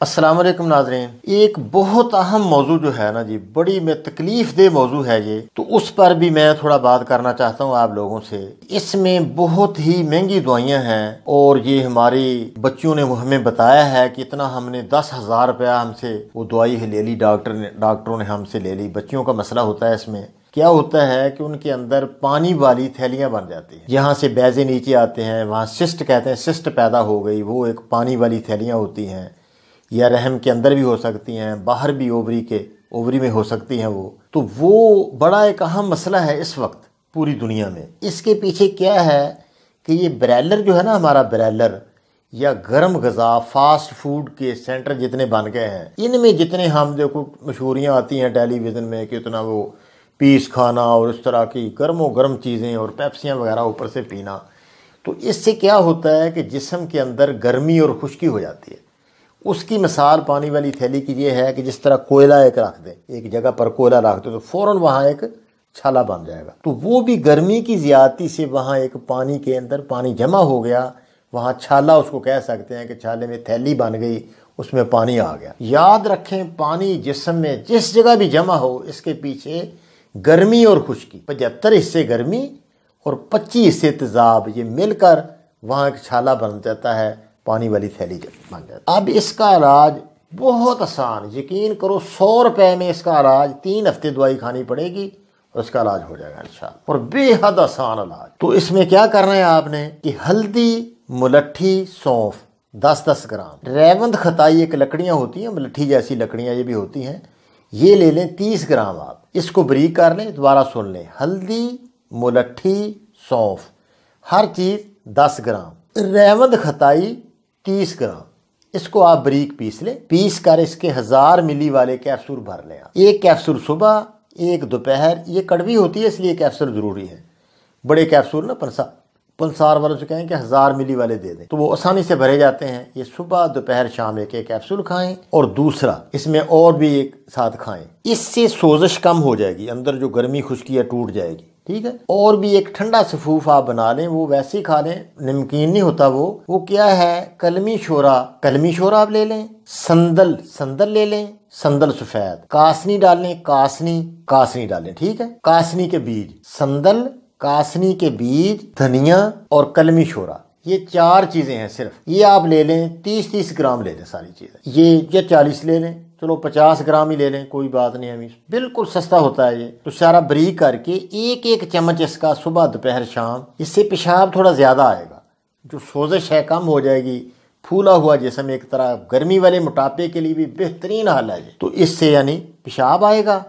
السلام علیکم ناظرین، ایک بہت اہم موضوع جو ہے نا جی، بڑی میں تکلیف دہ موضوع ہے یہ، تو اس پر بھی میں تھوڑا بات کرنا چاہتا ہوں آپ لوگوں سے۔ اس میں بہت ہی مہنگی دوائیاں ہیں اور یہ ہماری بچیوں نے ہمیں بتایا ہے کہ اتنا ہم نے 10,000 روپیہ ہم سے وہ دوائی لے لی، ڈاکٹروں نے ہم سے لے لی۔ بچیوں کا مسئلہ ہوتا ہے، اس میں کیا ہوتا ہے کہ ان کے اندر پانی والی تھیلیاں بن جاتی ہیں، یہاں سے بیضے نیچے آتے ہیں، وہاں سسٹ کہتے ہیں، سسٹ پیدا ہو گئی، وہ ایک پانی والی تھیلیاں ہوتی ہیں، یا رحم کے اندر بھی ہو سکتی ہیں، باہر بھی اووری میں ہو سکتی ہیں تو وہ بڑا ایک اہم مسئلہ ہے اس وقت پوری دنیا میں۔ اس کے پیچھے کیا ہے کہ یہ برائلر جو ہے نا، ہمارا برائلر یا گرم غذا، فاسٹ فوڈ کے سینٹر جتنے بن گئے ہیں، ان میں جتنے ہم دیکھو مشہوریاں آتی ہیں ٹیلی ویژن میں کہ اتنا وہ پیس کھانا اور اس طرح کی گرم و گرم چیزیں اور پیپسیاں وغیرہ اوپر سے پینا، تو اس سے کیا ہوتا ہے کہ جسم کے اندر گرمی اور خشکی ہو جاتی ہے۔ اس کی مثال پانی والی تھیلی کی یہ ہے کہ جس طرح کوئلہ ایک رکھ دیں، ایک جگہ پر کوئلہ رکھ دیں تو فوراً وہاں ایک چھالا بن جائے گا، تو وہ بھی گرمی کی زیادتی سے وہاں ایک پانی کے اندر پانی جمع ہو گیا، وہاں چھالا اس کو کہہ سکتے ہیں کہ چھالے میں تھیلی بن گئی، اس میں پانی آ گیا۔ یاد رکھیں، پانی جسم میں جس جگہ بھی جمع ہو، اس کے پیچھے گرمی اور خشکی، 75 حصے گرمی اور 25 حصے تیزاب، یہ مل کر وہاں ایک چھالا بن جاتا ہے، پانی والی تھیلی بن جاتی ہے۔ اب اس کا علاج بہت آسان، یقین کرو 100 روپے میں اس کا علاج 3 ہفتے دوائی کھانی پڑے گی اور اس کا علاج ہو جائے گا انشاءاللہ، اور بے حد آسان علاج۔ تو اس میں کیا کرنا ہے آپ نے کہ ہلدی، ملٹھی، سونف 10-10 گرام، ریوند خطائی ایک لکڑیاں ہوتی ہیں، ملٹھی جیسی لکڑیاں یہ بھی ہوتی ہیں، یہ لے لیں 30 گرام۔ آپ اس کو بریک کر لیں، دوبارہ سن لیں، ہلدی، ملٹھی، سونف، ہر چیز 10 گرام، ریوند خطائی 30 گرام، اس کو آپ بریک پیس لیں، پیس کر اس کے 1000 ملی والے کیپسول بھر لیں۔ ایک کیپسول صبح، ایک دوپہر، یہ کڑوی ہوتی ہے اس لیے کیپسول ضروری ہے، بڑے کیپسول نا پنسار والوں سے کہیں کہ 1000 ملی والے دے دیں، تو وہ آسانی سے بھرے جاتے ہیں۔ یہ صبح دوپہر شام ایک کیپسول کھائیں، اور دوسرا اس میں اور بھی ایک ساتھ کھائیں، اس سے سوزش کم ہو جائے گی، اندر جو گرمی خشکی ہے ٹوٹ جائے گی، ٹھیک ہے۔ اور بھی ایک ٹھنڈا سفوف آپ بنا لیں، وہ ویسے ہی کھا لیں، نمکین نہیں ہوتا وہ کیا ہے، کلمی شورا آپ لے لیں، سندل لے لیں، سندل سفید، کاسنی ڈالیں، کاسنی ڈالیں، ٹھیک ہے، کاسنی کے بیج، سندل، کاسنی کے بیج، دھنیا اور کلمی شورا، یہ 4 چیزیں ہیں صرف، یہ آپ لے لیں، 30 گرام لے لیں ساری چیزیں، یہ 40 لے لیں، چلو 50 گرام ہی لے لیں، کوئی بات نہیں، ہمیں بالکل سستا ہوتا ہے یہ۔ تو سارا بریک کر کے ایک چمچ اس کا صبح دوپہر شام، اس سے پیشاب تھوڑا زیادہ آئے گا، جو سوزش ہے کم ہو جائے گی، پھولا ہوا جسم ایک طرح گرمی والے موٹاپے کے لیے بھی بہترین حل ہے یہ۔ تو اس سے یعنی پیشاب آئے گا،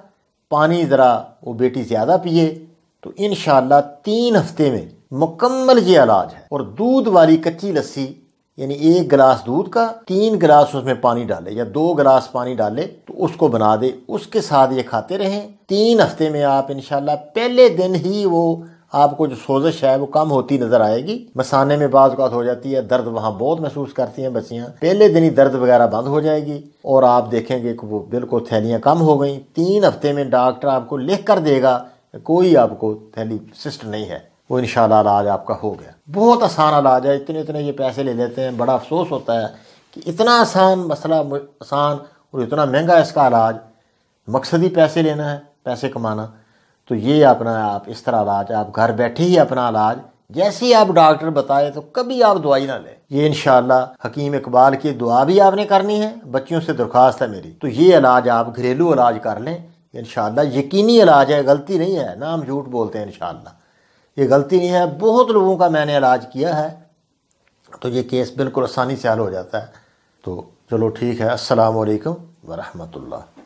پانی ذرا وہ بیٹی زیادہ پیے، تو انشاءاللہ 3 ہفتے میں مکمل یہ علاج ہے۔ اور دودھ والی کچی لسی، یعنی 1 گلاس دودھ کا 3 گلاس اس میں پانی ڈالے یا 2 گلاس پانی ڈالے تو اس کو بنا دے، اس کے ساتھ یہ کھاتے رہیں، 3 ہفتے میں آپ انشاءاللہ پہلے دن ہی وہ آپ کو جو سوزش ہے وہ کم ہوتی نظر آئے گی۔ مثانے میں بعض اوقات ہو جاتی ہے، درد وہاں بہت محسوس کرتی ہیں بچیاں، پہلے دن ہی درد وغیرہ بند ہو جائے گی، اور آپ دیکھیں گے کہ وہ بالکل تھیلیاں کم ہو گئیں۔ 3 ہفتے میں ڈاکٹر آپ کو لکھ کر دے گا، کوئی آپ کو تھیلی سسٹ نہیں ہے، وہ انشاءاللہ علاج آپ کا ہو گیا۔ بہت آسان علاج ہے، اتنے یہ پیسے لے لیتے ہیں، بڑا افسوس ہوتا ہے کہ اتنا آسان مسئلہ، آسان اور اتنا مہنگا اس کا علاج، مقصد ہی پیسے لینا ہے، پیسے کمانا۔ تو یہ اپنا آپ اس طرح علاج، آپ گھر بیٹھے ہی اپنا علاج جیسے ہی آپ ڈاکٹر بتائے تو کبھی آپ دوائی نہ لیں۔ یہ انشاءاللہ حکیم اقبال کی دعا بھی آپ نے کرنی ہے، بچیوں سے درخواست ہے میری، تو یہ علاج آپ گھریلو علاج کر لیں انشاءاللہ، یقینی علاج ہے، غلطی نہیں ہے، نہ ہم جھوٹ بولتے ہیں انشاءاللہ، یہ غلطی نہیں ہے، بہت لوگوں کا میں نے علاج کیا ہے، تو یہ کیس بالکل آسانی سے حل ہو جاتا ہے۔ تو چلو ٹھیک ہے، السلام علیکم ورحمۃ اللہ۔